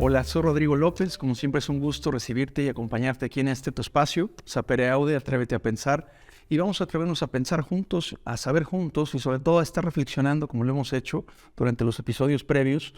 Hola, soy Rodrigo López. Como siempre es un gusto recibirte y acompañarte aquí en tu espacio, Sapere Aude, Atrévete a Pensar. Y vamos a atrevernos a pensar juntos, a saber juntos y sobre todo a estar reflexionando, como lo hemos hecho durante los episodios previos,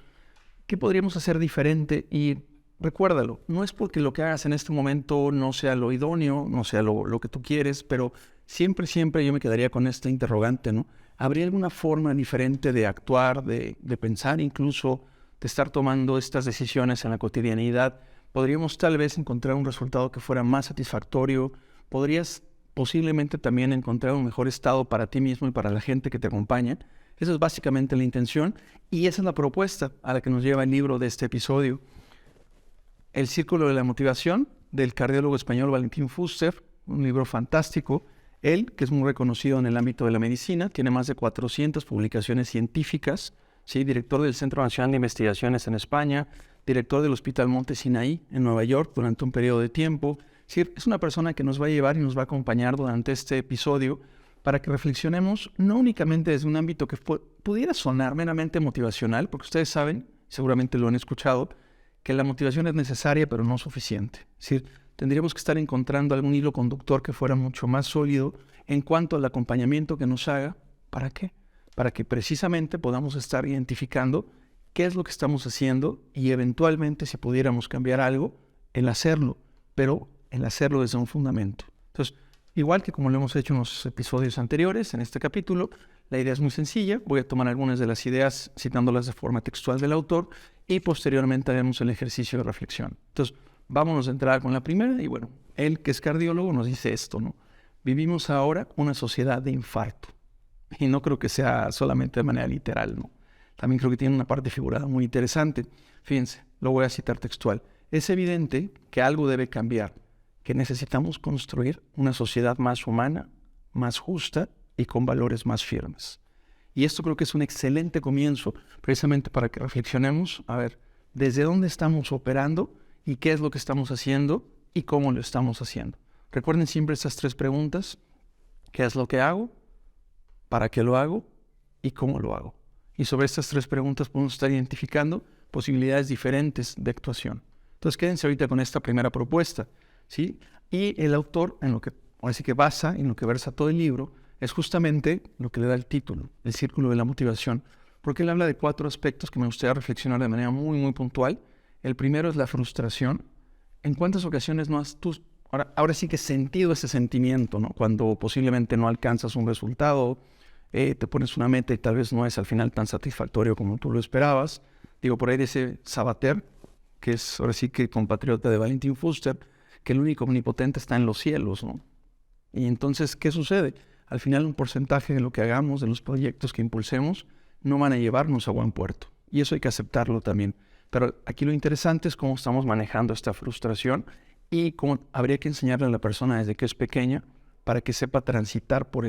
qué podríamos hacer diferente. Y recuérdalo, no es porque lo que hagas en este momento no sea lo idóneo, no sea lo que tú quieres, pero siempre yo me quedaría con esta interrogante, ¿no? ¿Habría alguna forma diferente de actuar, de pensar incluso, de estar tomando estas decisiones en la cotidianidad? ¿Podríamos tal vez encontrar un resultado que fuera más satisfactorio? ¿Podrías posiblemente también encontrar un mejor estado para ti mismo y para la gente que te acompaña? Esa es básicamente la intención y esa es la propuesta a la que nos lleva el libro de este episodio. El Círculo de la Motivación, del cardiólogo español Valentín Fuster, un libro fantástico. Él, que es muy reconocido en el ámbito de la medicina, tiene más de 400 publicaciones científicas, ¿sí? Director del Centro Nacional de Investigaciones en España, director del Hospital Monte Sinaí en Nueva York durante un periodo de tiempo. Sí, es una persona que nos va a llevar y nos va a acompañar durante este episodio para que reflexionemos no únicamente desde un ámbito que pudiera sonar meramente motivacional, porque ustedes saben, seguramente lo han escuchado, que la motivación es necesaria pero no suficiente. Es decir, tendríamos que estar encontrando algún hilo conductor que fuera mucho más sólido en cuanto al acompañamiento que nos haga. ¿Para qué? Para que precisamente podamos estar identificando qué es lo que estamos haciendo y eventualmente, si pudiéramos cambiar algo, el hacerlo, pero el hacerlo desde un fundamento. Entonces, igual que como lo hemos hecho en los episodios anteriores, en este capítulo, la idea es muy sencilla. Voy a tomar algunas de las ideas citándolas de forma textual del autor y posteriormente haremos el ejercicio de reflexión. Entonces, vámonos a entrar con la primera y bueno, él que es cardiólogo nos dice esto, ¿no? Vivimos ahora una sociedad de infarto y no creo que sea solamente de manera literal, ¿no? También creo que tiene una parte figurada muy interesante. Fíjense, lo voy a citar textual. Es evidente que algo debe cambiar, que necesitamos construir una sociedad más humana, más justa y con valores más firmes. Y esto creo que es un excelente comienzo precisamente para que reflexionemos, a ver, desde dónde estamos operando y qué es lo que estamos haciendo y cómo lo estamos haciendo. Recuerden siempre estas tres preguntas: ¿qué es lo que hago? ¿Para qué lo hago? ¿Y cómo lo hago? Y sobre estas tres preguntas podemos estar identificando posibilidades diferentes de actuación. Entonces quédense ahorita con esta primera propuesta, ¿sí? Y el autor, en lo que ahora sí que basa, en lo que versa todo el libro, es justamente lo que le da el título, el Círculo de la Motivación, porque él habla de 4 aspectos que me gustaría reflexionar de manera muy puntual. El primero es la frustración. ¿En cuántas ocasiones no has tú ahora sí que sentido ese sentimiento, ¿no? Cuando posiblemente no alcanzas un resultado, te pones una meta y tal vez no es al final tan satisfactorio como tú lo esperabas. Digo, por ahí dice Sabater, que es ahora sí que compatriota de Valentín Fuster, que el único omnipotente está en los cielos, ¿no? Y entonces, ¿qué sucede? Al final un porcentaje de lo que hagamos, de los proyectos que impulsemos, no van a llevarnos a buen puerto. Y eso hay que aceptarlo también. Pero aquí lo interesante es cómo estamos manejando esta frustración y cómo habría que enseñarle a la persona desde que es pequeña para que sepa transitar por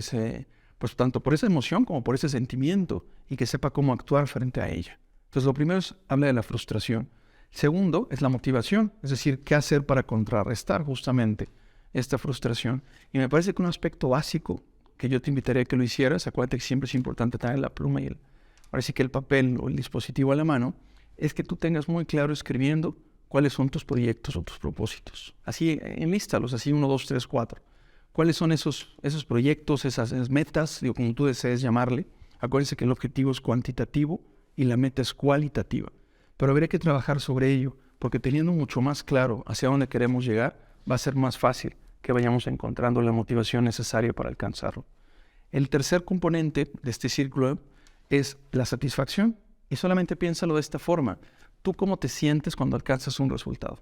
pues tanto por esa emoción como por ese sentimiento y que sepa cómo actuar frente a ella. Entonces lo primero es habla de la frustración. Segundo es la motivación, es decir, qué hacer para contrarrestar justamente esta frustración. Y me parece que un aspecto básico que yo te invitaría a que lo hicieras, acuérdate que siempre es importante tener la pluma y ahora sí que el papel o el dispositivo a la mano, es que tú tengas muy claro escribiendo cuáles son tus proyectos o tus propósitos. Así, enlístalos, así 1, 2, 3, 4. ¿Cuáles son esos proyectos, esas metas, digo, como tú desees llamarle? Acuérdense que el objetivo es cuantitativo y la meta es cualitativa. Pero habría que trabajar sobre ello, porque teniendo mucho más claro hacia dónde queremos llegar, va a ser más fácil que vayamos encontrando la motivación necesaria para alcanzarlo. El tercer componente de este círculo es la satisfacción. Y solamente piénsalo de esta forma. ¿Tú cómo te sientes cuando alcanzas un resultado?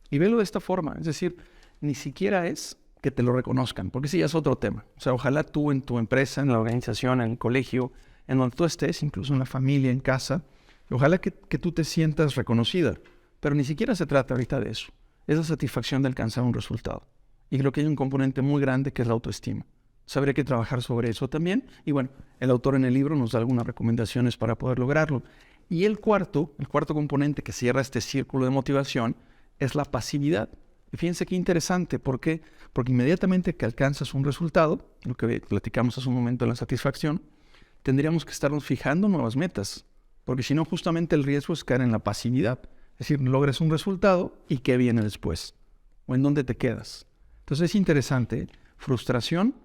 Y velo de esta forma. Es decir, ni siquiera es que te lo reconozcan, porque sí, ya es otro tema. O sea, ojalá tú en tu empresa, en la organización, en el colegio, en donde tú estés, incluso en la familia, en casa, ojalá que tú te sientas reconocida. Pero ni siquiera se trata ahorita de eso. Es la satisfacción de alcanzar un resultado. Y creo que hay un componente muy grande que es la autoestima. Habría que trabajar sobre eso también. Y bueno, el autor en el libro nos da algunas recomendaciones para poder lograrlo. Y el cuarto componente que cierra este círculo de motivación es la pasividad. Y fíjense qué interesante. ¿Por qué? Porque inmediatamente que alcanzas un resultado, lo que platicamos hace un momento de la satisfacción, tendríamos que estarnos fijando nuevas metas. Porque si no, justamente el riesgo es caer en la pasividad. Es Es decir, logres un resultado y qué viene después, o en dónde te quedas. Entonces es interesante, frustración,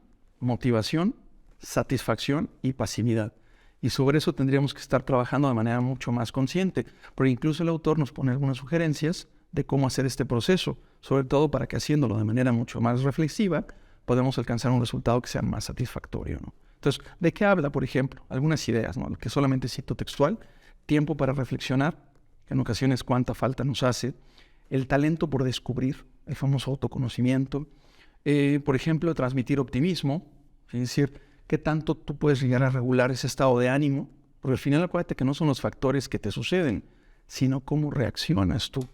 motivación, satisfacción y pasividad. Y sobre eso tendríamos que estar trabajando de manera mucho más consciente, porque incluso el autor nos pone algunas sugerencias de cómo hacer este proceso, sobre todo para que haciéndolo de manera mucho más reflexiva, podemos alcanzar un resultado que sea más satisfactorio, ¿no? Entonces, ¿de qué habla, por ejemplo? Algunas ideas, ¿no? Que solamente cito textual: tiempo para reflexionar, que en ocasiones cuánta falta nos hace; el talento por descubrir, el famoso autoconocimiento; por ejemplo, transmitir optimismo, es decir, qué tanto tú puedes llegar a regular ese estado de ánimo, porque al final acuérdate que no son los factores que te suceden, sino cómo reaccionas tú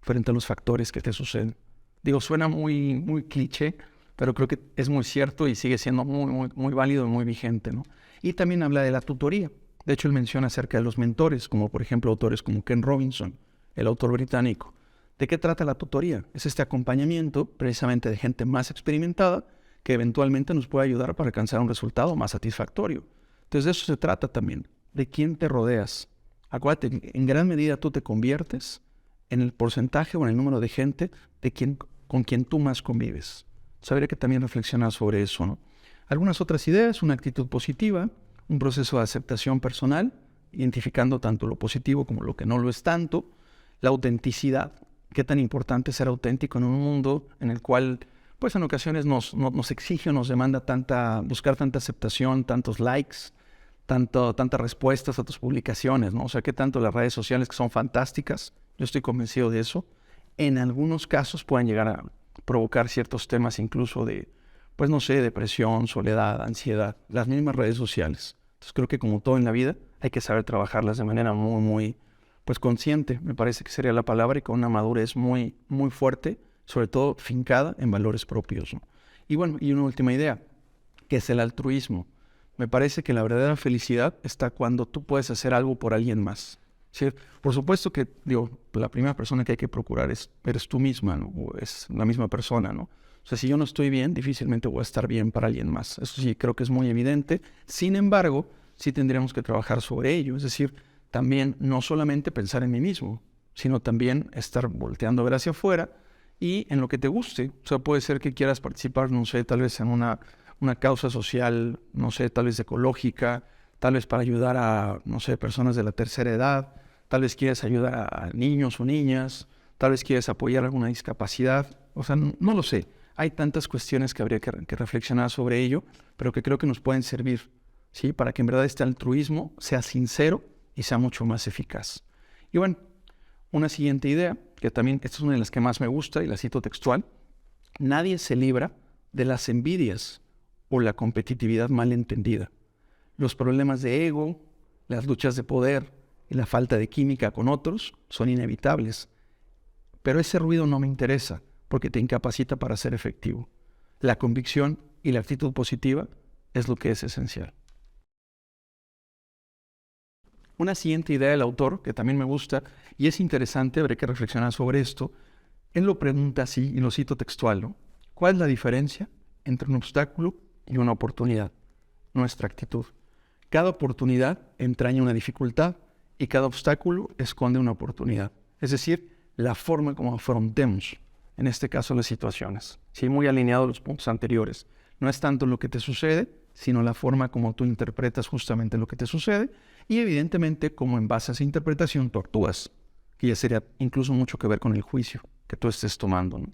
frente a los factores que te suceden. Digo, suena muy cliché, pero creo que es muy cierto y sigue siendo muy válido y muy vigente, ¿no? Y también habla de la tutoría. De hecho, él menciona acerca de los mentores, como por ejemplo autores como Ken Robinson, el autor británico. ¿De qué trata la tutoría? Es este acompañamiento precisamente de gente más experimentada que eventualmente nos puede ayudar para alcanzar un resultado más satisfactorio. Entonces de eso se trata también, de quién te rodeas. Acuérdate, en gran medida tú te conviertes en el porcentaje o en el número de gente con quien tú más convives. Habría que también reflexionar sobre eso, ¿no? Algunas otras ideas: una actitud positiva, un proceso de aceptación personal, identificando tanto lo positivo como lo que no lo es tanto; la autenticidad, qué tan importante es ser auténtico en un mundo en el cual, pues en ocasiones nos exige o nos demanda buscar tanta aceptación, tantos likes, tantas respuestas a tus publicaciones, ¿no? O sea, qué tanto las redes sociales, que son fantásticas, yo estoy convencido de eso, en algunos casos pueden llegar a provocar ciertos temas incluso de, pues no sé, depresión, soledad, ansiedad, las mismas redes sociales. Entonces creo que como todo en la vida hay que saber trabajarlas de manera muy, pues consciente, me parece que sería la palabra, y con una madurez muy fuerte, sobre todo fincada en valores propios, ¿no? Y bueno, y una última idea, que es el altruismo. Me parece que la verdadera felicidad está cuando tú puedes hacer algo por alguien más. ¿Sí? Por supuesto que, digo, la primera persona que hay que procurar eres tú misma, ¿no? O es la misma persona, ¿no? O sea, si yo no estoy bien, difícilmente voy a estar bien para alguien más. Eso sí, creo que es muy evidente. Sin embargo, sí tendríamos que trabajar sobre ello. Es decir, también no solamente pensar en mí mismo, sino también estar volteando a ver hacia afuera y en lo que te guste. O sea, puede ser que quieras participar, no sé, tal vez en una causa social, no sé, tal vez ecológica, tal vez para ayudar a, no sé, personas de la tercera edad, tal vez quieres ayudar a niños o niñas, tal vez quieres apoyar alguna discapacidad. O sea, no lo sé. Hay tantas cuestiones que habría que reflexionar sobre ello, pero que creo que nos pueden servir, ¿sí? Para que en verdad este altruismo sea sincero y sea mucho más eficaz. Y bueno, una siguiente idea, que también esta es una de las que más me gusta y la cito textual: nadie se libra de las envidias o la competitividad mal entendida. Los problemas de ego, las luchas de poder y la falta de química con otros son inevitables. Pero ese ruido no me interesa porque te incapacita para ser efectivo. La convicción y la actitud positiva es lo que es esencial. Una siguiente idea del autor, que también me gusta y es interesante, habré que reflexionar sobre esto. Él lo pregunta así, y lo cito textual, ¿no? ¿Cuál es la diferencia entre un obstáculo y una oportunidad? Nuestra actitud. Cada oportunidad entraña una dificultad y cada obstáculo esconde una oportunidad. Es decir, la forma como afrontemos, en este caso, las situaciones. Sí, muy alineado a los puntos anteriores. No es tanto lo que te sucede, sino la forma como tú interpretas justamente lo que te sucede y evidentemente cómo en base a esa interpretación tú actúas, que ya sería incluso mucho que ver con el juicio que tú estés tomando, ¿no?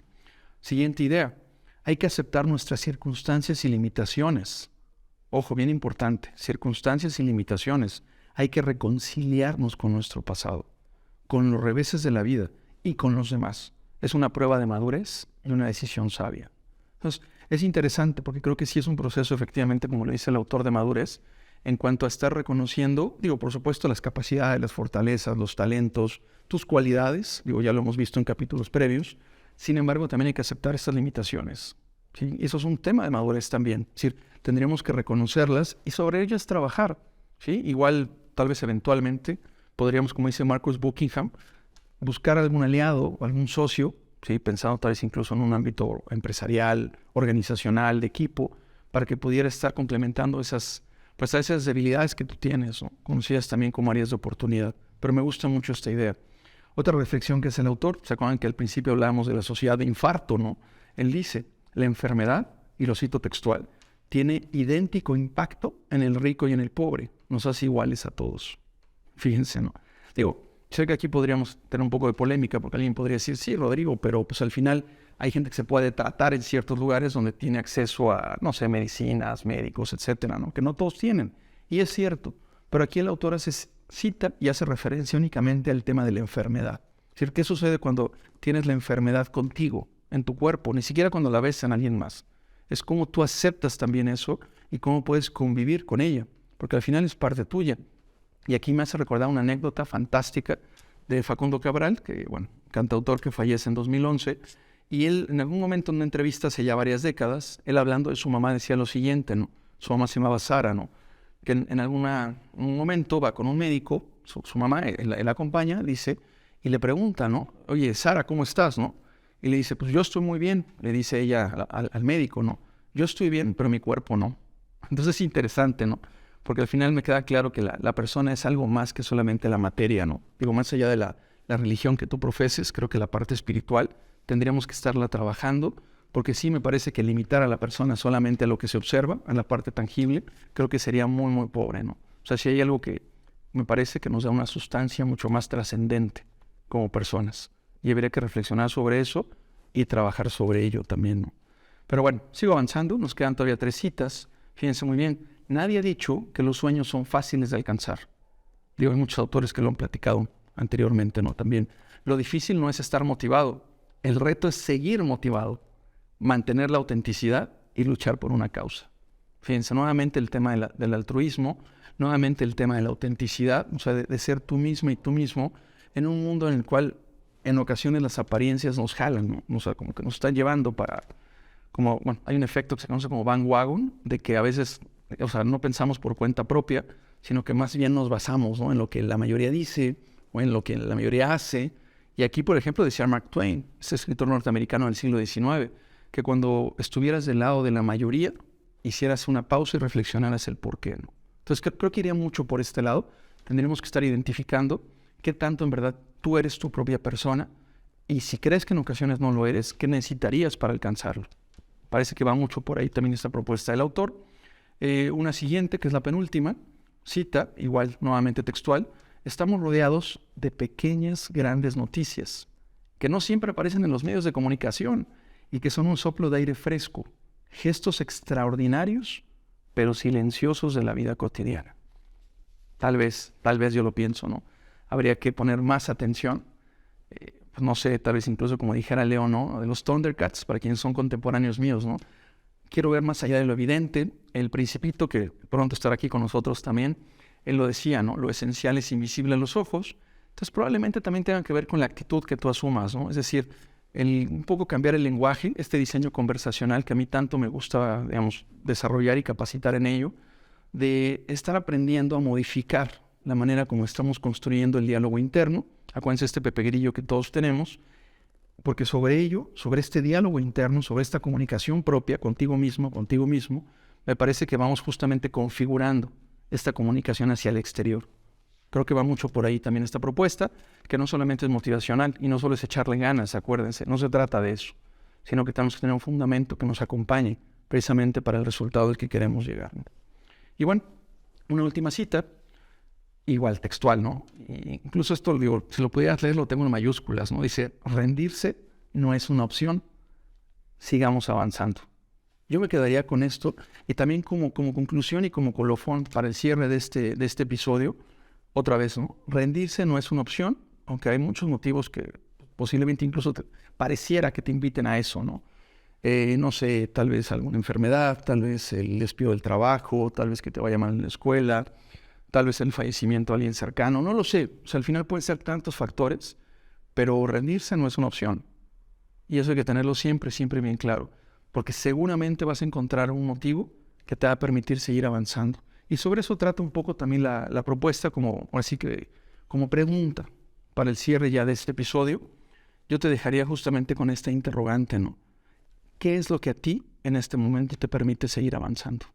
Siguiente idea: hay que aceptar nuestras circunstancias y limitaciones. Ojo, bien importante, circunstancias y limitaciones. Hay que reconciliarnos con nuestro pasado, con los reveses de la vida y con los demás. Es una prueba de madurez y una decisión sabia. Entonces, es interesante porque creo que sí es un proceso, efectivamente, como lo dice el autor, de madurez, en cuanto a estar reconociendo, digo, por supuesto, las capacidades, las fortalezas, los talentos, tus cualidades, digo, ya lo hemos visto en capítulos previos. Sin embargo, también hay que aceptar estas limitaciones, ¿sí? Eso es un tema de madurez también. Es decir, tendríamos que reconocerlas y sobre ellas trabajar, ¿sí? Igual, tal vez eventualmente, podríamos, como dice Marcus Buckingham, buscar algún aliado o algún socio, ¿sí? Pensando tal vez incluso en un ámbito empresarial, organizacional, de equipo, para que pudiera estar complementando esas debilidades que tú tienes, ¿no? Conocidas también como áreas de oportunidad. Pero me gusta mucho esta idea. Otra reflexión que hace el autor, ¿se acuerdan que al principio hablábamos de la sociedad de infarto, no? Él dice, la enfermedad, y lo cito textual, tiene idéntico impacto en el rico y en el pobre. Nos hace iguales a todos. Fíjense, ¿no? Digo, sé que aquí podríamos tener un poco de polémica porque alguien podría decir, sí, Rodrigo, pero pues al final hay gente que se puede tratar en ciertos lugares donde tiene acceso a, no sé, medicinas, médicos, etcétera, ¿no? Que no todos tienen. Y es cierto. Pero aquí el autor cita y hace referencia únicamente al tema de la enfermedad. Es decir, ¿qué sucede cuando tienes la enfermedad contigo, en tu cuerpo? Ni siquiera cuando la ves en alguien más. Es cómo tú aceptas también eso y cómo puedes convivir con ella. Porque al final es parte tuya. Y aquí me hace recordar una anécdota fantástica de Facundo Cabral, que, bueno, cantautor que fallece en 2011. Y él, en algún momento en una entrevista hace ya varias décadas, él hablando de su mamá decía lo siguiente, ¿no? Su mamá se llamaba Sara, ¿no? Que en un momento va con un médico, su mamá, él acompaña, dice, y le pregunta, ¿no? Oye, Sara, ¿cómo estás, no? Y le dice, pues yo estoy muy bien, le dice ella al médico, ¿no? Yo estoy bien, pero mi cuerpo no. Entonces es interesante, ¿no? Porque al final me queda claro que la persona es algo más que solamente la materia, ¿no? Digo, más allá de la religión que tú profeses, creo que la parte espiritual tendríamos que estarla trabajando, porque sí me parece que limitar a la persona solamente a lo que se observa, a la parte tangible, creo que sería muy, muy pobre, ¿no? O sea, si hay algo que me parece que nos da una sustancia mucho más trascendente como personas. Y habría que reflexionar sobre eso y trabajar sobre ello también, ¿no? Pero bueno, sigo avanzando, nos quedan todavía 3 citas. Fíjense muy bien, nadie ha dicho que los sueños son fáciles de alcanzar. Digo, hay muchos autores que lo han platicado anteriormente, ¿no? También. Lo difícil no es estar motivado, el reto es seguir motivado, mantener la autenticidad y luchar por una causa. Fíjense, nuevamente el tema del altruismo, nuevamente el tema de la autenticidad, o sea, de ser tú mismo y tú mismo en un mundo en el cual en ocasiones las apariencias nos jalan, ¿no? O sea, como que nos están llevando para, como, bueno, hay un efecto que se conoce como bandwagon, de que a veces, o sea, no pensamos por cuenta propia, sino que más bien nos basamos, ¿no? En lo que la mayoría dice o en lo que la mayoría hace. Y aquí, por ejemplo, decía Mark Twain, ese escritor norteamericano del siglo XIX, que cuando estuvieras del lado de la mayoría, hicieras una pausa y reflexionaras el por qué, ¿no? Entonces, creo que iría mucho por este lado. Tendríamos que estar identificando qué tanto en verdad tú eres tu propia persona y si crees que en ocasiones no lo eres, ¿qué necesitarías para alcanzarlo? Parece que va mucho por ahí también esta propuesta del autor. Una siguiente, que es la penúltima, cita, igual nuevamente textual, estamos rodeados de pequeñas, grandes noticias que no siempre aparecen en los medios de comunicación y que son un soplo de aire fresco, gestos extraordinarios, pero silenciosos de la vida cotidiana. Tal vez yo lo pienso, ¿no? Habría que poner más atención, pues no sé, tal vez incluso como dijera Leo, ¿no? De los Thundercats, para quienes son contemporáneos míos, ¿no? Quiero ver más allá de lo evidente. El Principito, que pronto estará aquí con nosotros también, él lo decía, ¿no? Lo esencial es invisible a los ojos. Entonces probablemente también tenga que ver con la actitud que tú asumas, ¿no? Es decir, un poco cambiar el lenguaje, este diseño conversacional que a mí tanto me gusta, digamos, desarrollar y capacitar en ello, de estar aprendiendo a modificar la manera como estamos construyendo el diálogo interno. Acuérdense este Pepe Grillo que todos tenemos, porque sobre ello, sobre este diálogo interno, sobre esta comunicación propia contigo mismo, me parece que vamos justamente configurando esta comunicación hacia el exterior. Creo que va mucho por ahí también esta propuesta, que no solamente es motivacional y no solo es echarle ganas, acuérdense, no se trata de eso, sino que tenemos que tener un fundamento que nos acompañe precisamente para el resultado al que queremos llegar, ¿no? Y bueno, una última cita, igual textual, ¿no? Incluso esto, digo, si lo pudieras leer, lo tengo en mayúsculas, ¿no? Dice, rendirse no es una opción, sigamos avanzando. Yo me quedaría con esto y también como conclusión y como colofón para el cierre de este episodio, otra vez, ¿no? Rendirse no es una opción, aunque hay muchos motivos que posiblemente incluso pareciera que te inviten a eso, ¿no? No sé, tal vez alguna enfermedad, tal vez el despido del trabajo, tal vez que te vaya mal en la escuela, tal vez el fallecimiento de alguien cercano, no lo sé. O sea, al final pueden ser tantos factores, pero rendirse no es una opción. Y eso hay que tenerlo siempre, siempre bien claro, porque seguramente vas a encontrar un motivo que te va a permitir seguir avanzando. Y sobre eso trata un poco también la propuesta, así que como pregunta para el cierre ya de este episodio. Yo te dejaría justamente con esta interrogante, ¿no? ¿Qué es lo que a ti en este momento te permite seguir avanzando?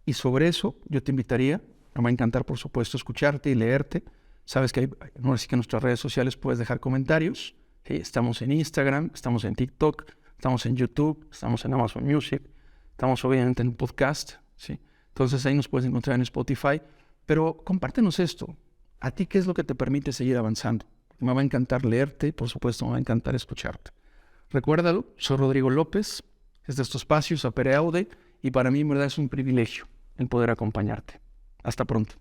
Y sobre eso yo te invitaría, me va a encantar por supuesto escucharte y leerte, Sabes que no sé que en nuestras redes sociales puedes dejar comentarios. ¿Sí? Estamos en Instagram, estamos en TikTok, estamos en YouTube, estamos en Amazon Music, estamos obviamente en un podcast. ¿Sí? Entonces ahí nos puedes encontrar en Spotify. Pero compártenos esto. ¿A ti qué es lo que te permite seguir avanzando? Me va a encantar leerte y por supuesto me va a encantar escucharte. Recuérdalo, soy Rodrigo López. Este es tu espacio, Sapere Aude. Y para mí en verdad es un privilegio el poder acompañarte. Hasta pronto.